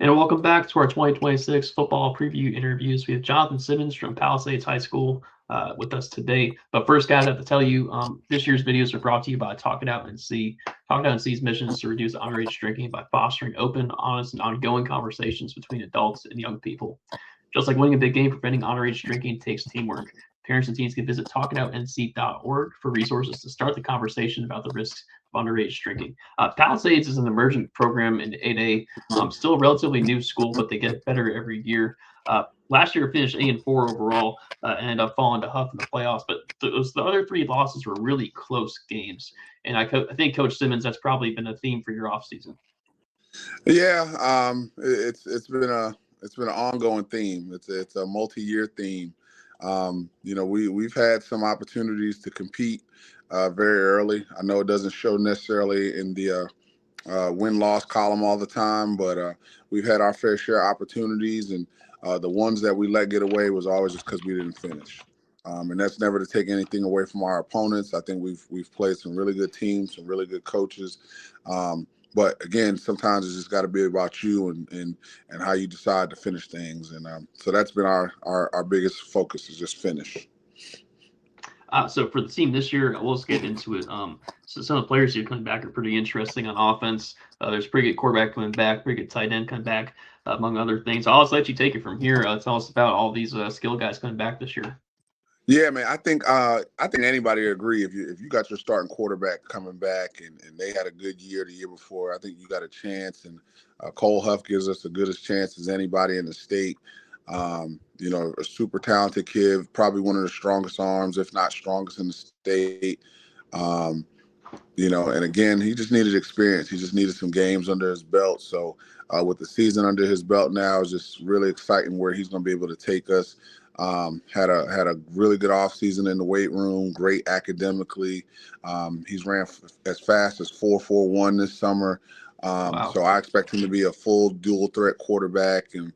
And welcome back to our 2026 football preview interviews. We have Jonathan Simmons from Palisades High School with us today. But first, guys, I have to tell you, this year's videos are brought to you by Talk It Out and See. Talk It Out and See's mission is to reduce underage drinking by fostering open, honest, and ongoing conversations between adults and young people. Just like winning a big game, preventing underage drinking takes teamwork. Parents and teens can visit talkitoutnc.org for resources to start the conversation about the risks of underage drinking. Palisades is an emergent program in 8A, still a relatively new school, but they get better every year. Last year finished 8-4 overall, and ended up falling to Huff in the playoffs. But the other three losses were really close games, and I think Coach Simmons, that's probably been a theme for your offseason. Yeah, it's been an ongoing theme. It's a multi-year theme. We've had some opportunities to compete very early. I know it doesn't show necessarily in the win-loss column all the time, but we've had our fair share of opportunities, and the ones that we let get away was always just because we didn't finish. And that's never to take anything away from our opponents. I think we've played some really good teams, some really good coaches. But again, sometimes it's just got to be about you and how you decide to finish things. And so that's been our biggest focus, is just finish. So for the team this year, let's get into it. So some of the players who are coming back are pretty interesting on offense. There's a pretty good quarterback coming back, pretty good tight end coming back, among other things. I'll just let you take it from here. Tell us about all these skill guys coming back this year. Yeah, man. I think anybody would agree if you got your starting quarterback coming back and they had a good year the year before. I think you got a chance, and Cole Huff gives us the goodest chance as anybody in the state. A super talented kid, probably one of the strongest arms, if not strongest in the state. Um, and again, he just needed experience. He just needed some games under his belt. So with the season under his belt now, it's just really exciting where he's going to be able to take us. Had a really good offseason in the weight room, great academically. He's ran as fast as 4.41 this summer. Wow. So I expect him to be a full dual threat quarterback and,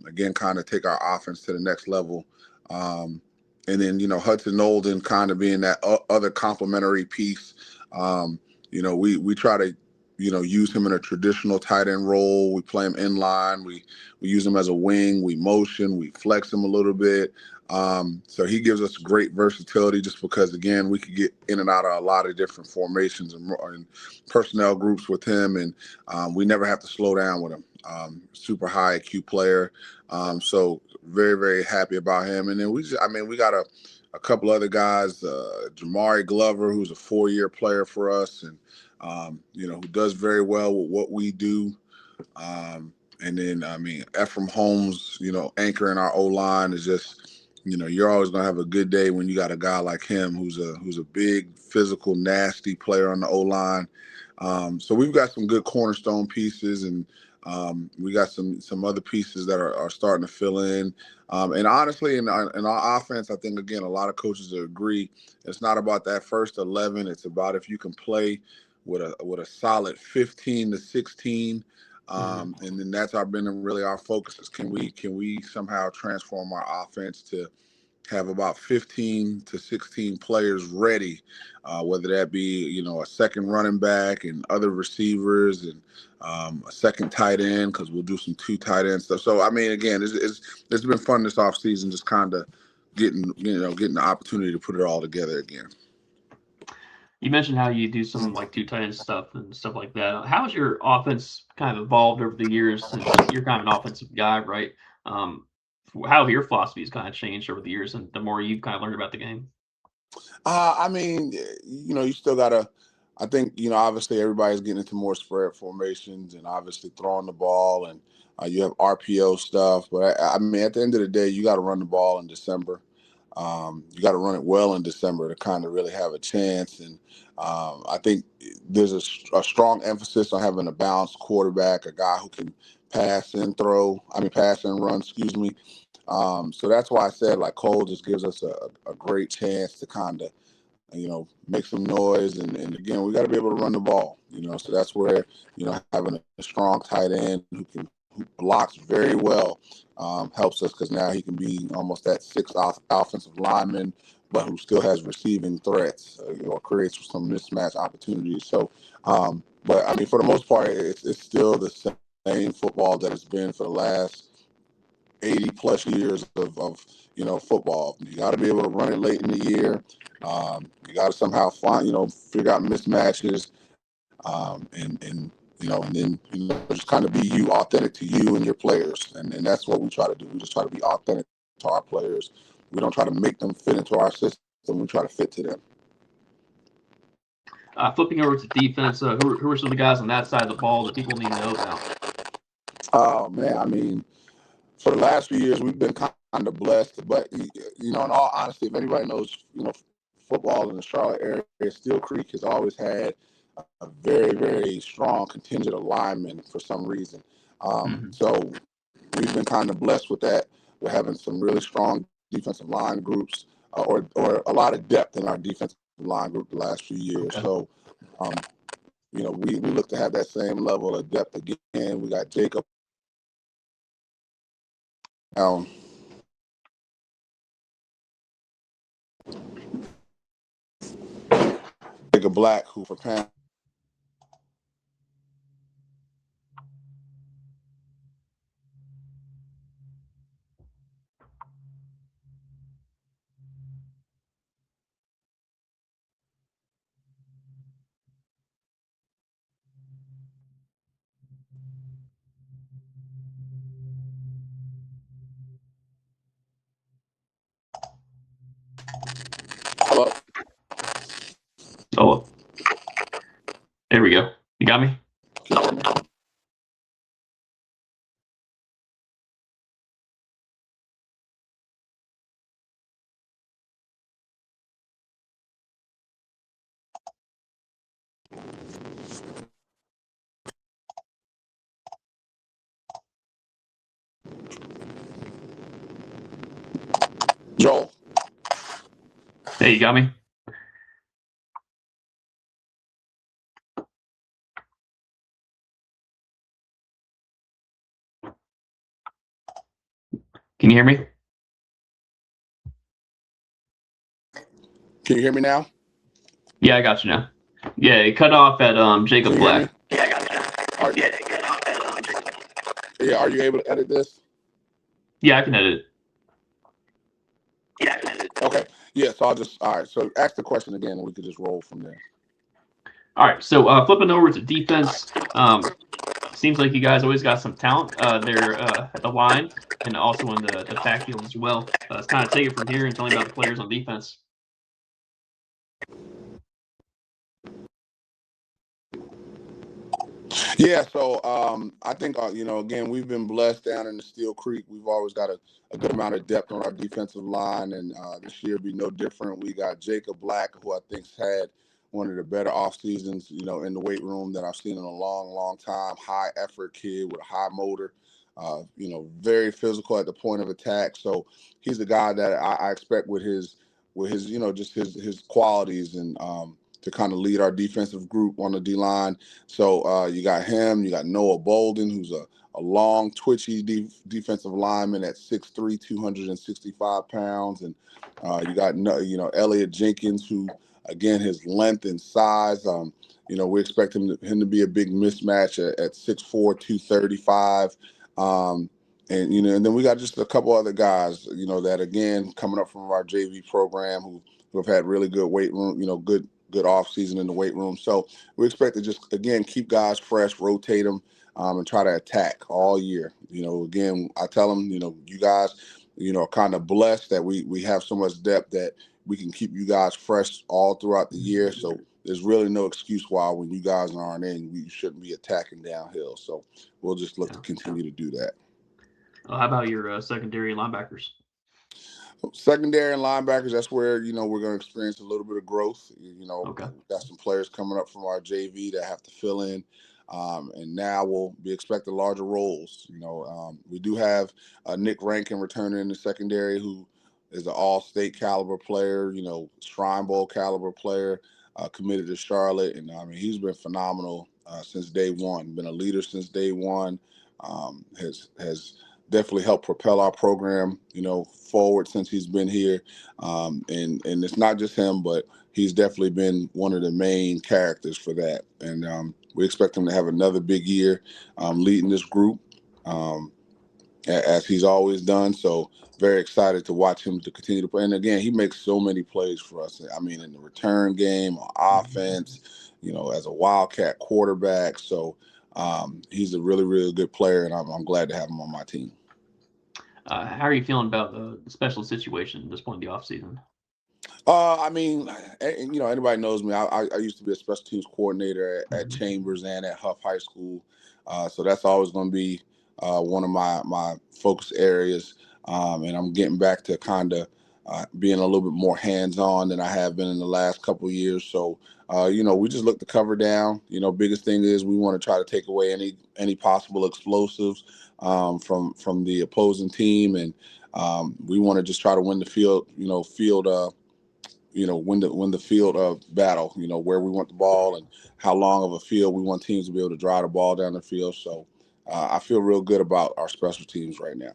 again, kind of take our offense to the next level. And then, Hudson Nolden kind of being that other complementary piece. We try to, use him in a traditional tight end role. We play him in line. We use him as a wing. We motion. We flex him a little bit. So he gives us great versatility just because, again, we could get in and out of a lot of different formations and personnel groups with him, and we never have to slow down with him. Super high IQ player. So very, very happy about him. And then we got a couple other guys, Jamari Glover, who's a 4-year player for us, and who does very well with what we do. And then, Ephraim Holmes, anchoring our O-line is just, you're always going to have a good day when you got a guy like him who's a big, physical, nasty player on the O-line. So we've got some good cornerstone pieces, and we got some other pieces that are starting to fill in. And honestly, in our offense, I think, again, a lot of coaches agree, it's not about that first 11. It's about if you can play with a solid 15 to 16. And then that's been really our focus is can we somehow transform our offense to have about 15 to 16 players ready, whether that be, a second running back and other receivers and a second tight end, because we'll do some 2 tight end stuff. So, again, it's been fun this offseason, just kind of getting the opportunity to put it all together again. You mentioned how you do some like 2 tight end stuff and stuff like that. How has your offense kind of evolved over the years since you're kind of an offensive guy, right? How have your philosophies kind of changed over the years and the more you've kind of learned about the game? You still got to, I think, obviously everybody's getting into more spread formations and obviously throwing the ball, and you have RPO stuff. But, at the end of the day, you got to run the ball in December. You got to run it well in December to kind of really have a chance. And I think there's a strong emphasis on having a balanced quarterback, a guy who can pass and run, excuse me. So that's why I said, like, Cole just gives us a great chance to kind of, make some noise. And again, we got to be able to run the ball, so that's where, having a strong tight end who blocks very well helps us, because now he can be almost that 6th offensive lineman, but who still has receiving threats, creates some mismatch opportunities. So, but for the most part, it's still the same football that it's been for the last 80 plus years of football. You got to be able to run it late in the year. You got to somehow figure out mismatches, and then just kind of be you, authentic to you and your players, and that's what we try to do. We just try to be authentic to our players. We don't try to make them fit into our system. We try to fit to them. Flipping over to defense, who are some of the guys on that side of the ball that people need to know about? Oh man, I mean, for the last few years we've been kind of blessed, but in all honesty, if anybody knows football in the Charlotte area, Steel Creek has always had a very, very strong contingent of linemen for some reason. So we've been kind of blessed with that. We're having some really strong defensive line groups, or a lot of depth in our defensive line group the last few years. Okay. So, we look to have that same level of depth again. We got Jacob Black, who for Pam. Hello? Oh, there we go. You got me? Joel. Hey, you got me? Can you hear me? Can you hear me now? Yeah, I got you now. Yeah, it cut off at Jacob Black. Yeah, I got you now. Are you able to edit this? Yeah, I can edit it. Okay. Yeah, so all right. So ask the question again and we could just roll from there. All right, so flipping over to defense, seems like you guys always got some talent there at the line and also in the backfield as well. Let's kind of take it from here and tell me about the players on defense. Yeah, so I think again, we've been blessed down in the Steel Creek. We've always got a good amount of depth on our defensive line, and this year be no different. We got Jacob Black, who I think's had one of the better off seasons, in the weight room that I've seen in a long, long time. High effort kid with a high motor, very physical at the point of attack. So he's the guy that I expect with his just his qualities and to kind of lead our defensive group on the D line. So you got him. You got Noah Bolden, who's a long, twitchy defensive lineman at 6'3", 265 pounds, and you got Elliot Jenkins, who again his length and size. We expect him to be a big mismatch at 6'4", 235. And then we got just a couple other guys, that again coming up from our JV program who have had really good weight room, good off season in the weight room. So we expect to just again keep guys fresh, rotate them, and try to attack all year. Again, I tell them, you guys, are kind of blessed that we have so much depth that we can keep you guys fresh all throughout the year. So there's really no excuse why when you guys aren't in, you shouldn't be attacking downhill. So we'll just look to continue to do that. How about your secondary linebackers? Secondary and linebackers, that's where, we're going to experience a little bit of growth. Okay. We've got some players coming up from our JV that have to fill in. And now we'll be expecting larger roles. We do have Nick Rankin returning in the secondary, who is an all-state caliber player, Shrine Bowl caliber player, committed to Charlotte. And he's been phenomenal since day one, been a leader since day one, has definitely helped propel our program, forward since he's been here. And it's not just him, but he's definitely been one of the main characters for that. And we expect him to have another big year leading this group. As he's always done. So very excited to watch him to continue to play. And again, he makes so many plays for us. I mean, in the return game, on offense, as a Wildcat quarterback. So he's a really, really good player, and I'm glad to have him on my team. How are you feeling about the special situation at this point in the offseason? I mean, anybody knows me. I used to be a special teams coordinator at Chambers and at Huff High School. So that's always going to be one of my focus areas. And I'm getting back to kind of being a little bit more hands-on than I have been in the last couple of years. So, we just look to cover down. Biggest thing is we want to try to take away any possible explosives from the opposing team. And we want to just try to win the field win the field of battle, where we want the ball and how long of a field we want teams to be able to drive the ball down the field. So I feel real good about our special teams right now.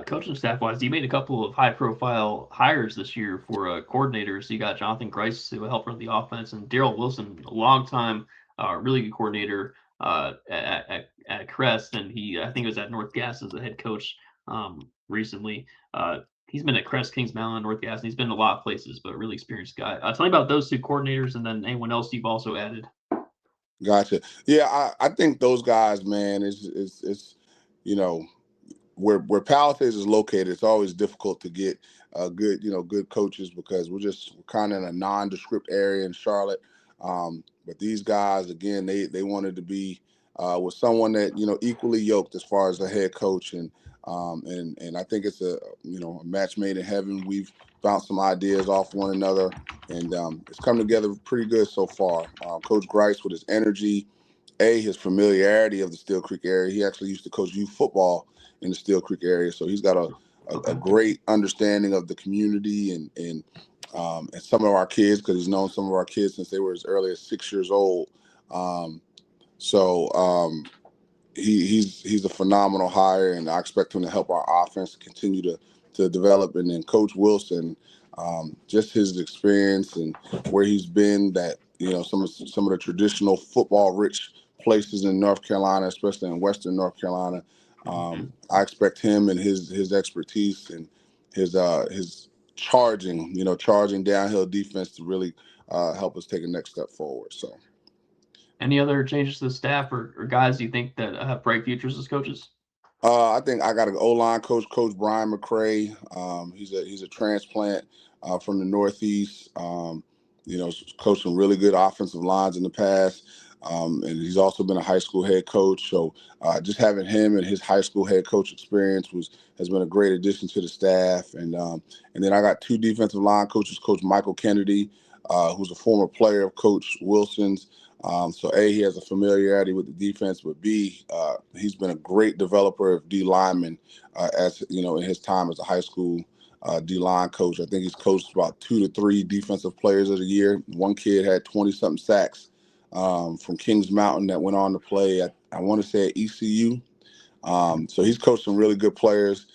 Coaching staff-wise, you made a couple of high-profile hires this year for coordinators. You got Jonathan Grice, who will help run the offense, and Daryl Wilson, a long-time, really good coordinator at Crest, and I think he was at North Gas as a head coach recently. He's been at Crest, Kings Mountain, North Gas, and he's been in a lot of places, but a really experienced guy. Tell me about those two coordinators, and then anyone else you've also added. Gotcha. Yeah, I think those guys, man, is where Palisades is located, it's always difficult to get good coaches because we're kind of in a nondescript area in Charlotte. But these guys, again, they wanted to be with someone that equally yoked as far as a head coach, and I think it's a match made in heaven. We've bounced some ideas off one another, and it's come together pretty good so far. Coach Grice, with his energy, his familiarity of the Steel Creek area. He actually used to coach youth football in the Steel Creek area, so he's got a great understanding of the community and some of our kids, because he's known some of our kids since they were as early as 6 years old. He's a phenomenal hire, and I expect him to help our offense continue to develop. And then Coach Wilson, just his experience and where he's been, that some of the traditional football rich places in North Carolina, especially in Western North Carolina. I expect him and his expertise and his charging downhill defense to really help us take a next step forward. So. Any other changes to the staff or guys you think that have bright futures as coaches? I think I got an O-line coach, Coach Brian McCray. He's a transplant from the Northeast. Coached some really good offensive lines in the past. And he's also been a high school head coach. So just having him and his high school head coach experience has been a great addition to the staff. And then I got two defensive line coaches, Coach Michael Kennedy, who's a former player of Coach Wilson's. So he has a familiarity with the defense, but B, he's been a great developer of D linemen, in his time as a high school D line coach. I think he's coached about 2 to 3 defensive players of the year. One kid had 20-something sacks from Kings Mountain that went on to play I want to say at ECU. So he's coached some really good players.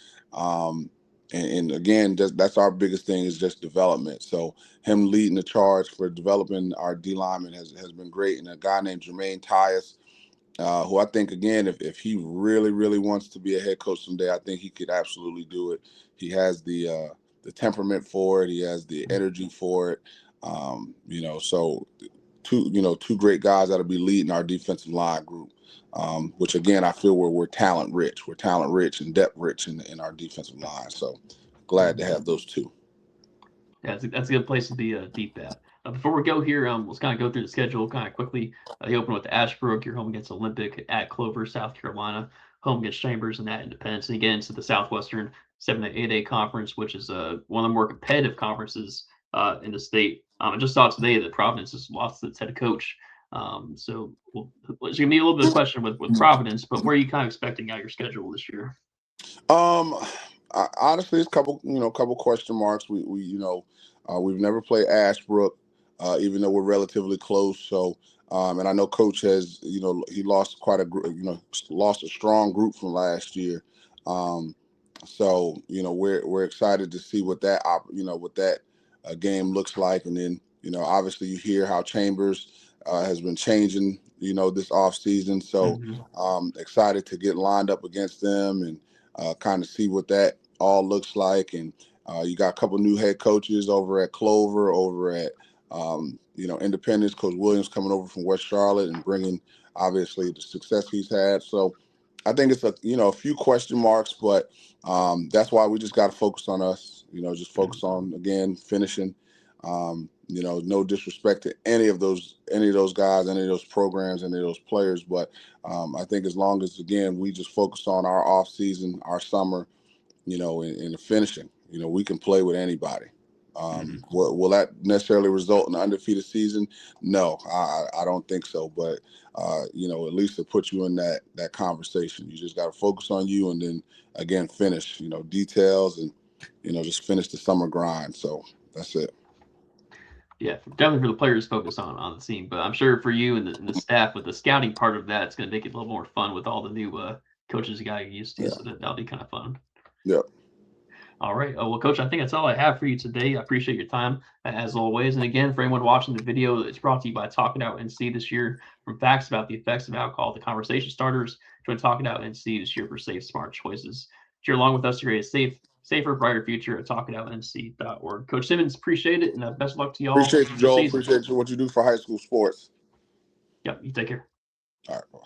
And again, that's our biggest thing, is just development. So him leading the charge for developing our D lineman has been great. And a guy named Jermaine Tyus, who I think, again, if he really, really wants to be a head coach someday, I think he could absolutely do it. He has the temperament for it. He has the energy for it. So two great guys that'll be leading our defensive line group. Which again, I feel we're talent rich. We're talent rich and depth rich in our defensive line. So glad to have those two. Yeah, that's a good place to be deep at. Before we go here, let's kind of go through the schedule kind of quickly. You open with Ashbrook, you're home against Olympic, at Clover, South Carolina, home against Chambers, and at Independence. And you get into the Southwestern 7 to 8A conference, which is one of the more competitive conferences in the state. I just saw today that Providence has lost its head coach. So it's going to be a little bit of a question with Providence, but where are you kind of expecting out your schedule this year? Honestly, it's a couple question marks. We've never played Ashbrook, even though we're relatively close. So, and I know Coach has, he lost lost a strong group from last year. So we're excited to see what that game looks like, and then obviously you hear how Chambers has been changing, this off season. So excited to get lined up against them and kind of see what that all looks like. And you got a couple new head coaches over at Clover, over at Independence. Coach Williams coming over from West Charlotte and bringing obviously the success he's had. So I think it's a few question marks, but that's why we just got to focus on us. Just focus on, again, finishing. No disrespect to any of those guys, any of those programs, any of those players, but I think as long as, again, we just focus on our off season, our summer, in the finishing, we can play with anybody. Will that necessarily result in an undefeated season? No, I don't think so. But at least to put you in that conversation, you just got to focus on you, and then again finish. Details, and just finish the summer grind. So that's it. Yeah, definitely for the players focus on the team, but I'm sure for you and the staff with the scouting part of that, it's going to make it a little more fun with all the new coaches you got to get used to. Yeah. So that'll be kind of fun. Yep. All right. Well, Coach, I think that's all I have for you today. I appreciate your time, as always. And again, for anyone watching the video, it's brought to you by Talking Out NC this year. From facts about the effects of alcohol to conversation starters, join Talking Out NC this year for safe, smart choices. If you're along with us to create a safer, brighter future at talkingoutnc.org. Coach Simmons, appreciate it, and best of luck to y'all. Appreciate you, Joel. Appreciate what you do for high school sports. Yep. You take care. All right. Bye.